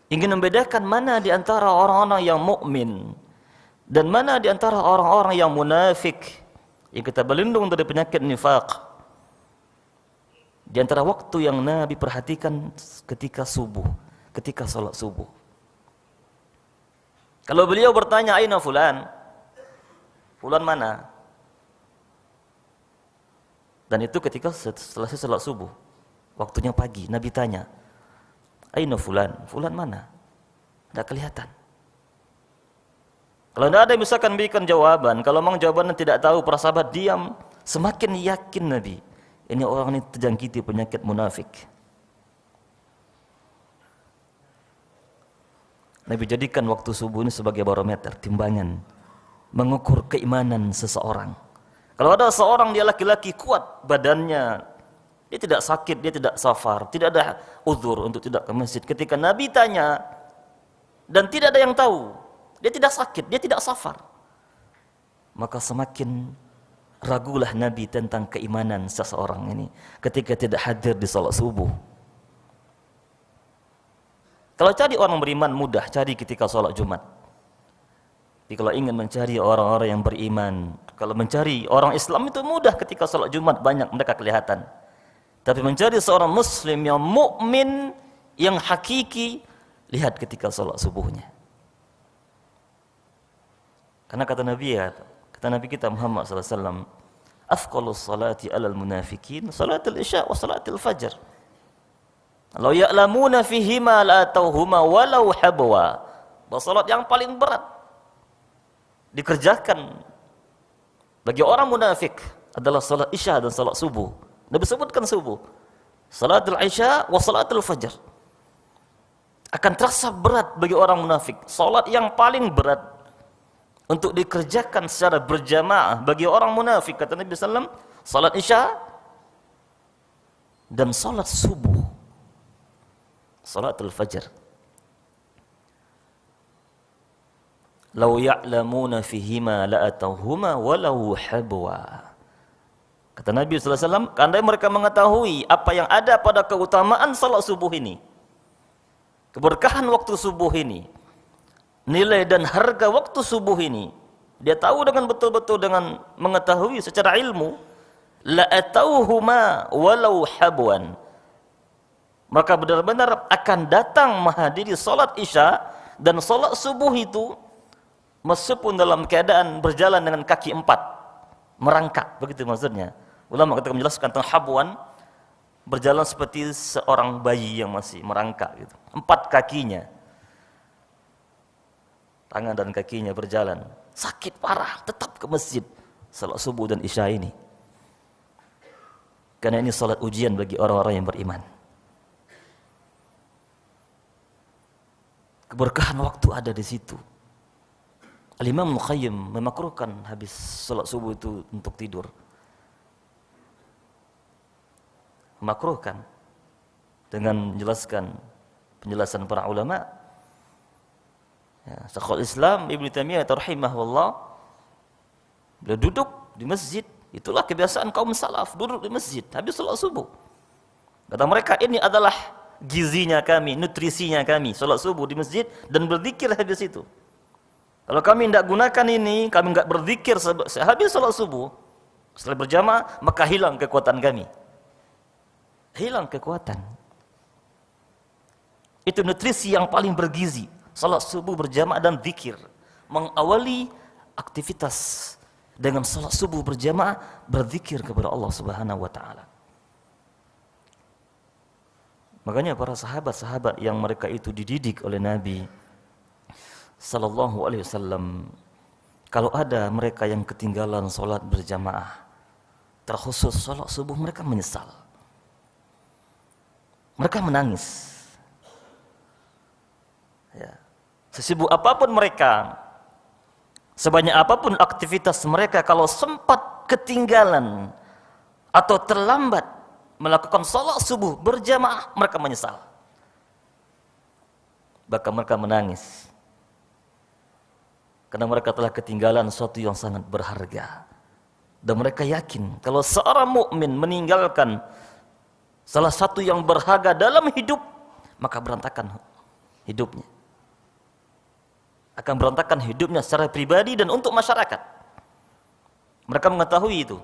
ingin membedakan mana di antara orang-orang yang mukmin dan mana di antara orang-orang yang munafik, yang kita berlindung dari penyakit nifaq. Di antara waktu yang Nabi perhatikan ketika subuh, ketika sholat subuh. Kalau beliau bertanya, aina fulan? Fulan mana? Dan itu ketika setelah sholat subuh, waktunya pagi, Nabi tanya, aina fulan? Fulan mana? Tidak kelihatan. Kalau tidak ada yang misalkan berikan jawaban, kalau memang jawabannya tidak tahu, para sahabat diam, semakin yakin Nabi. Ini orang ini terjangkiti penyakit munafik. Nabi jadikan waktu subuh ini sebagai barometer, timbangan, mengukur keimanan seseorang. Kalau ada seorang dia laki-laki kuat badannya, dia tidak sakit, dia tidak safar, tidak ada uzur untuk tidak ke masjid. Ketika Nabi tanya dan tidak ada yang tahu, dia tidak sakit, dia tidak safar, maka semakin ragulah Nabi tentang keimanan seseorang ini ketika tidak hadir di salat subuh. Kalau cari orang beriman mudah, cari ketika salat Jumat. Tapi kalau ingin mencari orang-orang yang beriman, kalau mencari orang Islam itu mudah ketika salat Jumat, banyak mereka kelihatan. Tapi mencari seorang muslim yang mukmin, yang hakiki, lihat ketika salat subuhnya. Karena kata Nabi kita Muhammad SAW, afqalus salati alal munafikin salatul isya wa salatul fajr. Law ya'lamuna fihima la atauhuma walau habwa. Salat yang paling berat dikerjakan bagi orang munafik adalah salat isya dan salat subuh. Nabi sebutkan subuh, salatul isya wa salatul fajr. Akan terasa berat bagi orang munafik. Salat yang paling berat untuk dikerjakan secara berjamaah bagi orang munafik, kata Nabi SAW, salat isya dan salat subuh, salatul fajr. Lau ya'lamuna fihima la'atauhuma walau habwa. Kata Nabi SAW, andai mereka mengetahui apa yang ada pada keutamaan salat subuh ini, keberkahan waktu subuh ini, nilai dan harga waktu subuh ini, dia tahu dengan betul-betul, dengan mengetahui secara ilmu, la atauhuma walau habwan, maka benar-benar akan datang menghadiri salat isya dan salat subuh itu meskipun dalam keadaan berjalan dengan kaki empat, merangkak, begitu maksudnya. Ulama ketika menjelaskan tentang habwan, berjalan seperti seorang bayi yang masih merangkak gitu. Empat kakinya, tangan dan kakinya berjalan, sakit parah, tetap ke masjid salat subuh dan isya ini. Karena ini salat ujian bagi orang-orang yang beriman. Keberkahan waktu ada di situ. Al-Imam Al-Qayyim memakruhkan habis salat subuh itu untuk tidur. Memakruhkan dengan menjelaskan penjelasan para ulama. Syekhul Islam Ibnu Taimiyah rahimahullah, beliau duduk di masjid, itulah kebiasaan kaum salaf, duduk di masjid habis salat subuh. Kata mereka, ini adalah gizinya kami, nutrisinya kami, salat subuh di masjid dan berzikir habis itu. Kalau kami tidak gunakan ini, kami tidak berzikir habis salat subuh, setelah berjamaah, maka hilang kekuatan kami. Hilang kekuatan. Itu nutrisi yang paling bergizi. Salat subuh berjamaah dan zikir. Mengawali aktivitas dengan salat subuh berjamaah, berzikir kepada Allah Subhanahu wa taala. Makanya para sahabat-sahabat yang mereka itu dididik oleh Nabi sallallahu alaihi wasallam, kalau ada mereka yang ketinggalan salat berjamaah, terkhusus salat subuh, mereka menyesal. Mereka menangis. Ya. Sesibuk apapun mereka, sebanyak apapun aktivitas mereka, kalau sempat ketinggalan atau terlambat melakukan salat subuh berjamaah, mereka menyesal. Bahkan mereka menangis. Karena mereka telah ketinggalan sesuatu yang sangat berharga. Dan mereka yakin kalau seorang mukmin meninggalkan salah satu yang berharga dalam hidup, maka berantakan hidupnya. Akan berantakan hidupnya secara pribadi dan untuk masyarakat. Mereka mengetahui itu.